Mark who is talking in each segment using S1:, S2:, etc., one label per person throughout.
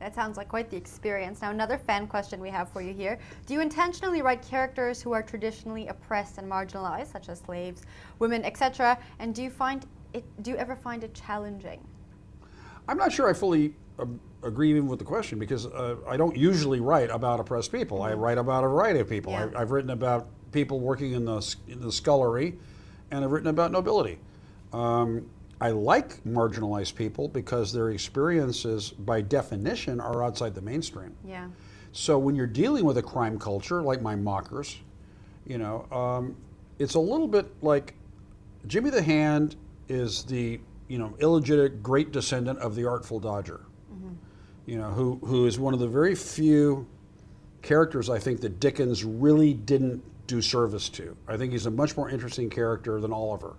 S1: That sounds like quite the experience. Now, another fan question we have for you here. Do you intentionally write characters who are traditionally oppressed and marginalized, such as slaves, women, etc.? And do you ever find it challenging?
S2: I'm not sure I fully agree even with the question, because I don't usually write about oppressed people. I write about a variety of people.
S1: Yeah.
S2: I've written about people working in the scullery, and I've written about nobility. I like marginalized people because their experiences, by definition, are outside the mainstream.
S1: Yeah.
S2: So when you're dealing with a crime culture, like my mockers, it's a little bit like Jimmy the Hand is the illegitimate great descendant of the Artful Dodger, who is one of the very few characters I think that Dickens really didn't do service to. I think he's a much more interesting character than Oliver.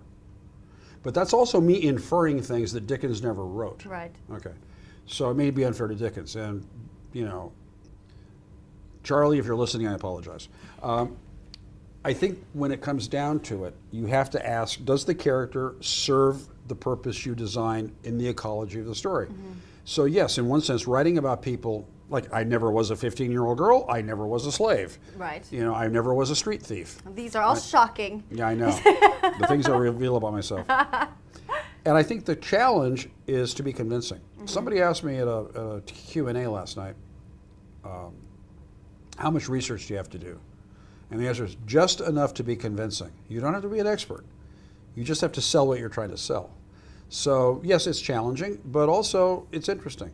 S2: But that's also me inferring things that Dickens never wrote.
S1: Right.
S2: Okay. So it may be unfair to Dickens. And, Charlie, if you're listening, I apologize. I think when it comes down to it, you have to ask, does the character serve the purpose you design in the ecology of the story? So yes, in one sense, writing about people, like I never was a 15-year-old girl, I never was a slave.
S1: Right.
S2: I never was a street thief.
S1: These are all shocking.
S2: Yeah, I know. The things I reveal about myself. And I think the challenge is to be convincing. Somebody asked me at a Q&A last night, how much research do you have to do? And the answer is just enough to be convincing. You don't have to be an expert. You just have to sell what you're trying to sell. So yes, it's challenging, but also it's interesting.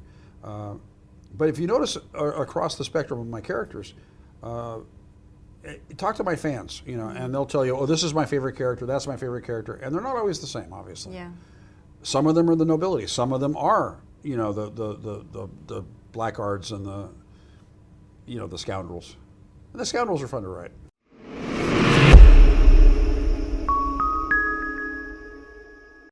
S2: But if you notice across the spectrum of my characters, talk to my fans, and they'll tell you, oh, this is my favorite character, that's my favorite character, and they're not always the same, obviously.
S1: Yeah.
S2: Some of them are the nobility. Some of them are, the blackguards and the scoundrels. And the scoundrels are fun to write.